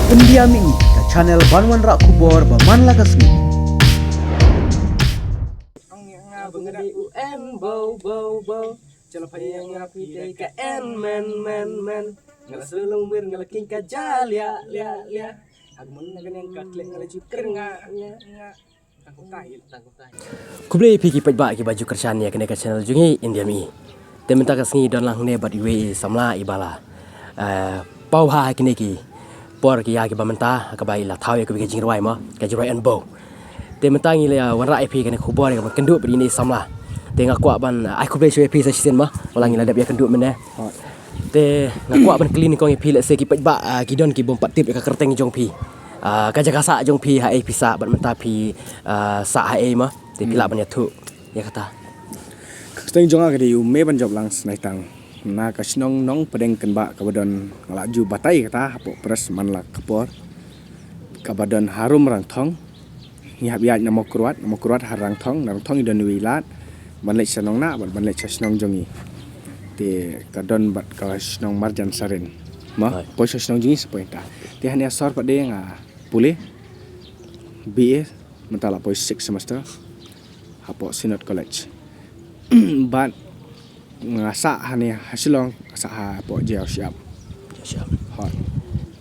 Pendiami ke channel Banwan Rak Kubor Baman Lakasmi. Kublai pi ki pajba ki baju kerjaan ya kena ke channel jungi India mi. Temen tak kasni don lang ne bat iwe samla ibala. Pau ha kini ki por ki ya ki bamenta ka bai la thau ya ki jingwai ma ka jingwai an bo. Temen ta ngi le wan ra pi kena khubor ka kendu bi ni samla. Te ngakwa ban ai kublai shwe pi sa sin ma walang ngi la dap ya kendu men ne. Te ngakwa ban klinik kong pi le se ki pajba ki don ki bom pat tip ka kerteng jong pi. Kaja kasa jong pi ha pisa ban menta pi sa ha ma te pila ban ya thu ya kata Steng jonga kadi me ban job lang snai tang na ka snong nong pedeng ken ba ka badon ngala ju batai kata hapo pres man la kapor ka badon harum rang thong ni hab ya namo kruat harang thong idon wilat ban lek snong na ban lek snong jongi te ka don bat ka snong marjan saren ma po snong jongi sepointa te hanya sor pade nga pule BA mentala po 6 semester hapo Sinod College ban ngasa hani hasilong asa ha po jeo siap siap hot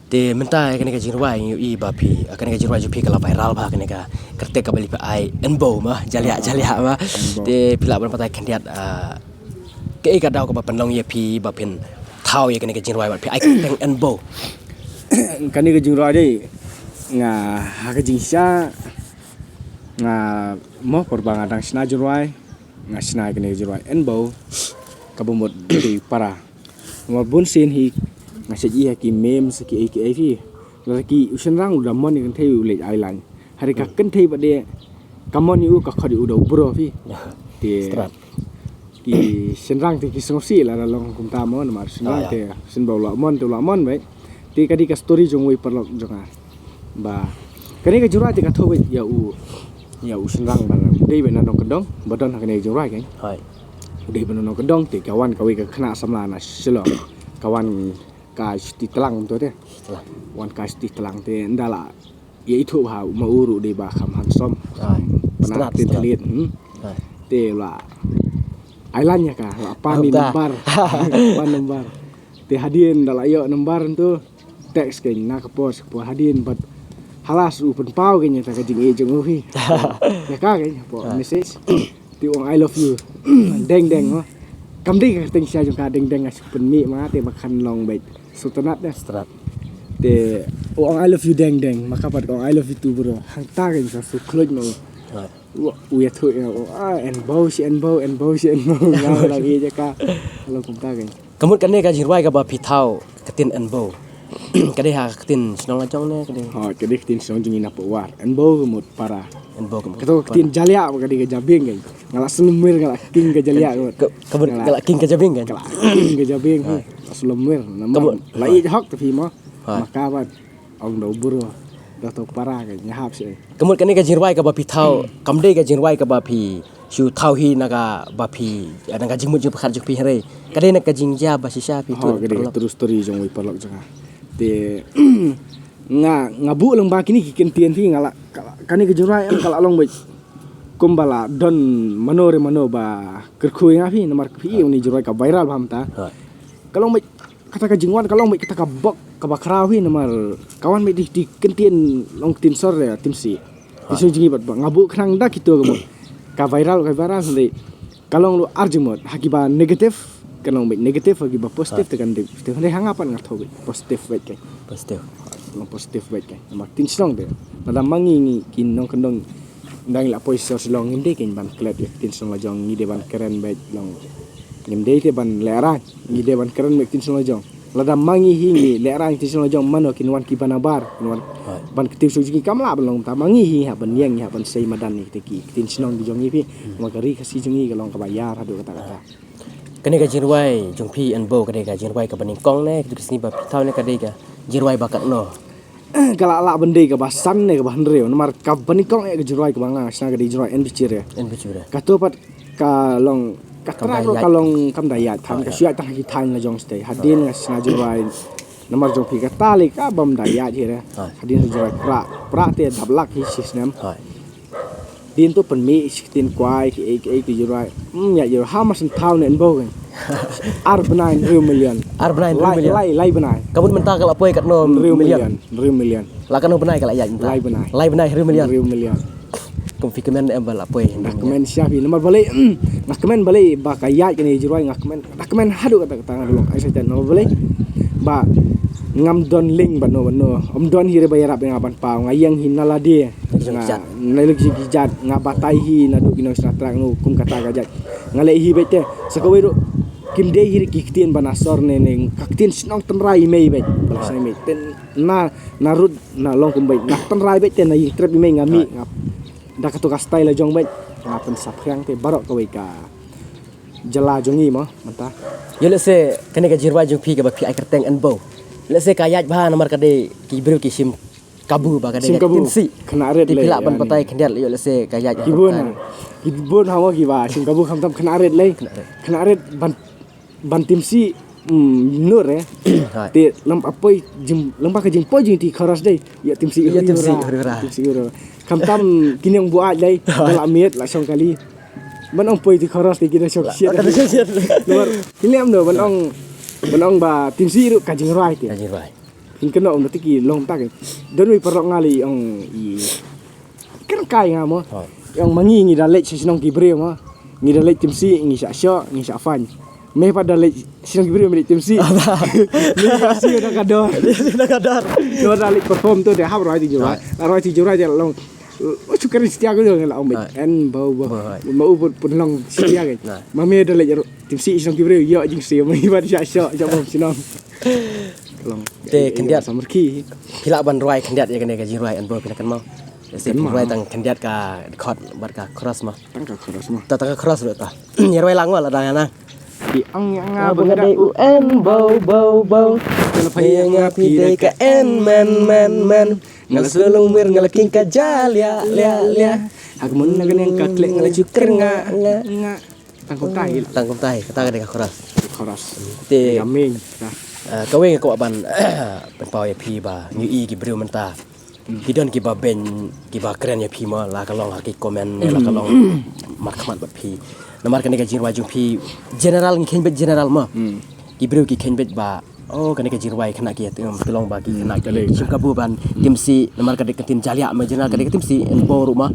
te menta kene ka jirwai i ba pi kene ka jirwai ju pi kala viral ba kene ka kerte ka bali pa ai enbo ma jalia ma te pila ban patai kandiat ke ka daw ka ba panlong ye pi ba pin thau ye kene ka jirwai ba pi ai teng enbo kani ka jirwai dei nga ha ka jingsha nga mo perbang adang sina jirwai nga sina kene jirwai enbo kabumot di para mo bunsin hi nga seji ha ki mem seki fi laki usen rang udah mon kan thei le ai lang hari ka kan thei ba de kamon yu ka khadi udah bro fi ti ki senrang ti kisongsi la long kum ta mon mar senrang te sen baw la mon bai ti kadi ka story jong wi perlok jonga ba kani ka jirwai ti ka tho ya u senrang ba dei ba nong kedong badon ha kani jirwai kan hai dei ba nong kedong ti kawan ka wi ka khna samla na selo kawan ka sti telang tu te wan ka sti telang te ndala ya itu ha ma uru dei ba kham han som pernah tin telit te la ailannya ka la pani nembar te hadin dala yo nembar tu teks ke na ka pos po hadin bat halas upen pau ke nyata ka jing ejong uhi ya ka ke po message ti ong I love you deng mo kam di ka teng sia jong ka deng as pen mi ma te makan long bait sutanat ya strat te ong I love you deng maka pat ong I love you tu bro hang ta ke sa su kloj mo u ya thu en bow na lagi je ka lo kum ta ke kamut kane ka jirwai ka ba pi thau katin enbo kade ha katin snong la jong ne kade kade tin song jingi na po war en bo mut para enbo kato tin jalia kade ga jabing kan ngala selumir ngala king ga jalia kabut ngala king ka jabing kan king ga jabing selumir nama lai hok tapi mo maka bat ong do buru dato para kan nyahap si kamut kane ka jirwai ka ba pi thau kamde ka jirwai ka ba pi shu thau hi naga ba pi ada ka jingmut ju khar ju pi hare kade na ka jingja ba sisa pi tu kade terus story jong wi perlok janga te ngabu lang ba kini kiken tien fi ngala kani ke jurai an kala long bai kumbala don mano ba kerkhui nga fi nomor fi uni jurai ka viral bam ta kalong bai kata ka jingwan kalong bai kata ka bok ka bakrau fi nomor kawan bai di kentien long tin sor ya tim si isu jingi bat ngabu khnang da kitu ka viral sendiri kalong lu arjumot hakiba negatif kalong bai negatif hakiba positif tekan de hangapan ngatho bai positif bai ke positif baik kan mak tin slong de pada mangi kin nong kendong ndang la poi so slong nginde kin ban klet tin slong la jong ngide ban keren baik long nginde te ban lerang ngide ban keren baik tin slong la jong lada mangi hingi lerang tin slong la jong mano kin wan ki banabar wan ban ketim suji kamla ban long ta mangi hi ha ban yang ha ban sei madan ni te ki tin slong di jong ni pi magari kasi jongi kalong ka bayar hadu kata kane ka jirwai jong pi enbo kade ka jirwai ka baning kong ne tu sini ba pi thau ne kade ka jirwai bakat no kala la bende ka basan ne ka bahandre nomor ka banikong e ka jurai ka banga sna ka di jurai en bichire ka to pat ka long ka tra ka long kam daya tham ka suya ta ki than la jong stay hadin nga sna jurai nomor jong pi ka tali ka bam daya je re Hai. hadin jrai pra te dab lak hi system Hai. din tu pen mi tin kwai ki jrai ya je ha mas thau ne bo kan ar benai 1 million Arbnai million. lai benai Kamu mentah kalau apa kat no 1 million. million Lah kan no benai kalau ya mentah. Lai benai. Lai benai 1 million. 1 million Kum fikirkan em bal apa nak kemen siapi nomor balik nak kemen balik ba kayat kini jrai nak kemen hadu kata tangan dulu ai saya nomor balik ba ngam don link ba no om don hire bayar apa ngapan pau ngayang hinala dia naluk gijat ngabatai hi nadu kino stratra no kum kata gajat ngale hi bete sakawe ro kim de hire kiktin banasor ne kaktin sinong tenrai mei bet balasai mei ten narud na long kum bet nak tenrai bet ten na yi trap mei ngami ngap da katu ka style jong bet ngapen saphyang te barok kawai ka jala jongi mo manta Yo let's say kene ka jirwa jung pi ka ba pi ai kerteng an bo. Let's say kayat bah nomor kade ki bro ki sim kabu ba kade Sim kabu. tinsi. Kena red Di le, pilak ban yani. patai kendiat yo let's say kayat kibun hawa kiba sim kabu kham tam kena red le kena red ban tim si nur Hai. te lam apoi jim lam ka jim po jing ti kharas dei ya tim si Ya, tim si hurura. tim si hurura kham tam kini yang buat le dalam miet la song kali ban ong poi ti kharas ti kina sok siat nomor kini am no ban ong ba tim si ru ka jing rai ti Ya jirwa. Kin kena om tiki long tak don wi perok ngali ong i kan kai ngamo Hai. yang mangi ngi dalet sinong kibre ma ngi dalet tim si ngi sya sya ngi sya fan me pada dalet sinong kibre mi tim si ni kasi udah kador Nak kadar. do dalet perform tu dia hab roi ti jura je long suka setia ko dong la om Hai. en bau Hai. mau pun long setia ke Hai. mame dalet tim si sinong kibre yo jing si me pada sya sya jom sinong long Te kendiat. samarki Pilak ban roi kendiat ya kene ka jirwa an bo pinakan mau. Let's say Kan mau. roi tang kendiat ka khot bar ka cross mah. tangka keras mah Ta ka cross ro ta. Ya roi lang wala dang ana. di ang nga Bengada UN bau Payang api dai ka en men Ngal sulung mir ngal king ka jalia lia Aku mun na ganyan ka klik ngala cuker nga tangkong tahi Tangkum tai kata ka ka cross. keras Te yamin kawe ko ban ban pau ya pi ba ngi i ki brio menta. Ki don ki ba ben ki ba kren ya pi ma la ka long ha ki komen la ka long markmat ba pi. Namar kan ka jirwa jung pi general ngi ken bet general ma. Ki brio ki ken bet ba oh kan ka jirwa kena ki tem tolong ba ki kena ki sim ka bu ban tim si namar ka de tin jalia ma general ka de tim si en bo rumah.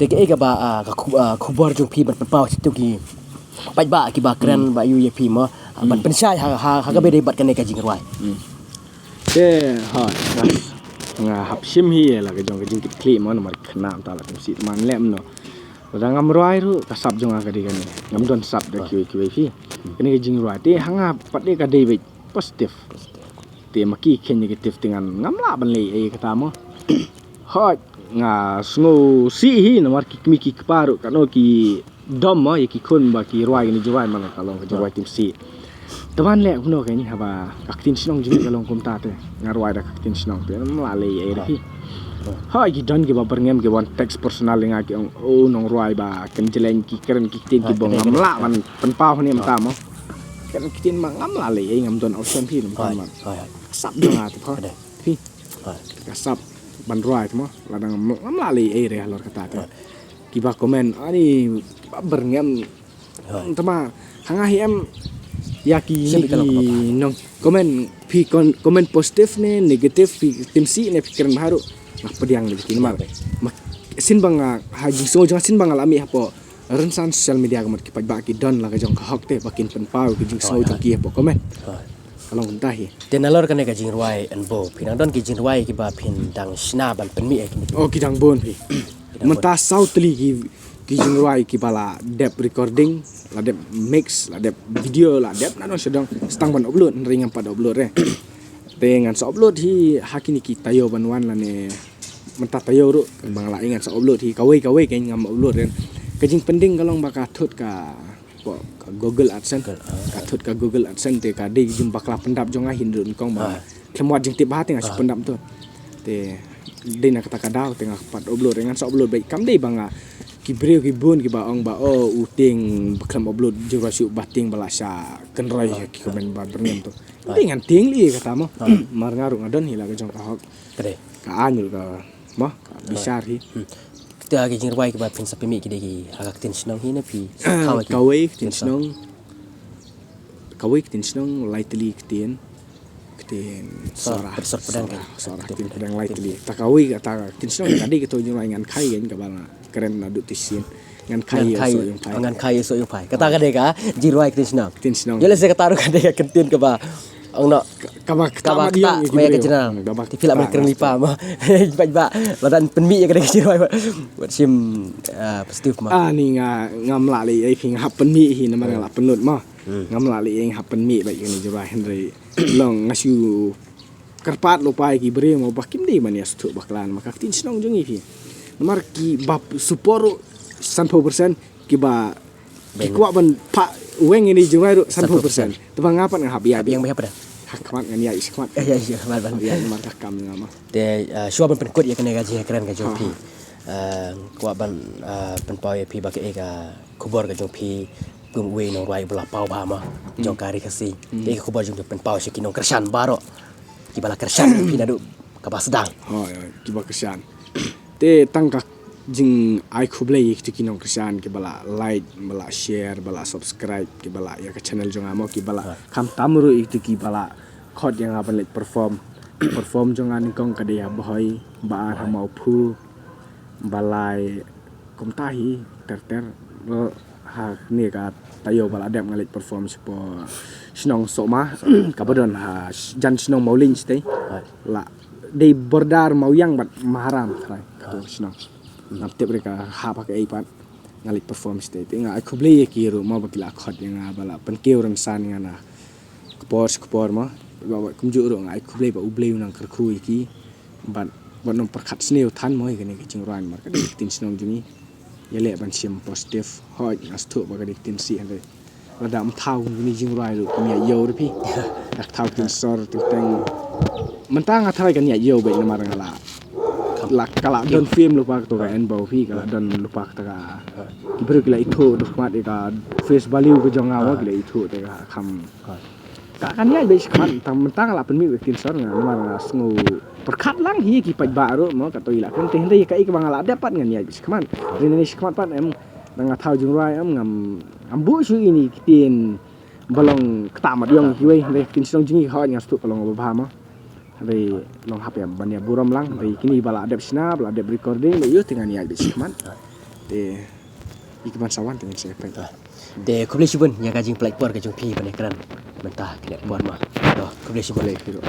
Te ke ka ba ka khubar jung pi ban pau situ ki pai ba ki ba kren ba yu ya pi ma ban pensai ha ka be de bat kan ka jirwa. te ha nga hap sim hi la ka jong ka jing klik mo nomor kena ta la si man lem no Pada ngam roi ru kasap jong ka di kan ngam don sap da ki fi kini ka jing roi te hanga pat de ka de be positif te maki ken negatif dengan ngam la ban le ai kata mo hot nga sngo si hi nomor ki mi ki paru kano ki dom mo ki kun ba ki roi ni jwai man kalong ka jwai tim si teman le kuno ka ni haba kaktin sinong jing kalong kum ta te nga roi da kaktin sinong te la le ai ri ha ki don ki ba perngem ki wan teks personal nga ki oh nong roi ba ken jeleng ki keren ki tin ki bong ngam la man pen pau ni ma ta mo kan ki tin ma ngam la le ai ngam don option pi nom Hai. man Hai. sap dong ati pho Ada. pi Hai. kasap ban roi mo ladang ngam la le ai re lor kata te ki ba komen ani ba berngem tama hanga hi em ya ki Siapa kalau nong komen pi komen positif ne negatif pi tim si ne pikiran baru nak pediang le bikin mar sin bang haji so jang sin bang alami hapo rensan sosial media kamat ki ba ki don la ka jong ka hok te bakin pen pau ki jing so jang ki hapo komen Hai. kalong entah hi Tenalor kan ka jing ruai en bo pinang don ki jing ruai ki ba pin dang sna ban pen mi ek ni. oh ki dang bon pi menta sautli ki jing roi ki bala dep recording la dep mix la dep video la dep na no sedang stang ban upload ringan pada upload dengan sa upload hi hakini ki tayo banwan la ne menta tayo ru bang la ingat sa upload hi kawai kan ngam upload ren kajing pending kalong baka thut ka Google AdSense ka thut ka Google AdSense te ka de jum bakla pendap jonga hindun kong ba kemot jing tip hati ngas pendap tu te de nak kata kadau tengah pat upload dengan sa upload baik kam de bang ki breu ki bun ki ba ong ba uting baklam upload jurasu bating balasa kenrai ki komen ba bernem tu dengan ting li kata mo mar ngaru ngadon hila ka jong ka hok Kade. ka anyul ka mo ka bisar hi Kita agi jing rwai ke ba pin sapi mi ki degi agak tin snong hi na pi. kawai tin snong lightly ktin sora sora tin pedang lightly takawi kata tin snong tadi kita jong ngan kai kan ka bala keren na du tisin ngan kai so yung kai Ngan kai so yung pai. Kata ka dega jing rwai tin snong. tin snong Yo lese kataru ka dega kentin ke ba. Ang no kabak kaba kita maya ke jenang. Ti fila men keren lipa ma. Ba ladan penmi ya ka dega jing rwai. Buat sim positif ma. ni ngam la li ai phing happen mi hi na ma la penut ma ngam la li eng happen mi ba ni jura henry long ngasu karpat lo pai ki bre mo bakim di man yas tu baklan maka tin snong jungi fi nomor ki bab suporo 100% ki ba ki kwa ban pa weng ini jura 100% tebang ngapan ngap ya Yang apa dah? kamat ngan ya iskmat Ya ban. ya mar ka kam ngama De shua ban pen kot ya kena gaji keren ka jong pi. Kwa ban pen pau ya pi ba ke ka kubor ka jong pi pum we no rwai bala pau ba ma jong kari kasi. De ka kubor jong pen pau shi kinong kersan baro. Ki bala kersan pi nadu ka ba sedang. ya ki ba kesan te tangka jing ai khublei ik tu kinong kesan ki bala like bala share bala subscribe ki bala ya ka channel jong amo ki bala kam tamru ik tu ki bala khot yang apan let perform jong an kong ka dia boy ba ar mau phu balai kom tahi ter ha ni ka tayo bala dem ngalit perform sipo snong soma ka bodon ha jan snong maulin stay la de bordar mau yang bat maharam trai to snong napte mereka ha pakai iPad ngalit perform stay tinga aku beli ki ru mau bakila khot yang bala penkeu ran san ngana kepor ma bawa kumju ru ngai aku beli ba ubleu nang kerku iki bat nom perkhat sneu than moi kene ki chingran mar ka tin snong jungi yele ban sim positif hoi as thu ba ka dik tin si ande radam thau ni jingrai ru mi yo ri pi dak thau tin sor tin teng mentang athai kan ya yo be na mar ngala la kala don film lupa to ka en bau phi kala don lupa ta ka ibru kila itho do khmat ka face value ko jonga wa kila itho ta ka kham ka kan ya be khmat tam mentang la pen mi tin sor nga mar nga sngu perkhat lang hi ki paj ba ro mo ka to ila kan te hende ka ik bangala dapat ngan ya be khmat rini khmat pan em nang thau jingrai am ngam ambu su ini kitin balong ktamat yong ki we le tin song jingi ha nya stu balong ba ma dari long hap ya bania buram lang dari kini bala adep snap bala adep recording lo yo dengan ya bis man de ikman sawan dengan saya pen De kuble shibun ya gajing plek por ka jong pi ban keren. Mentah kena buat ma. Do kuble shibun boleh kiro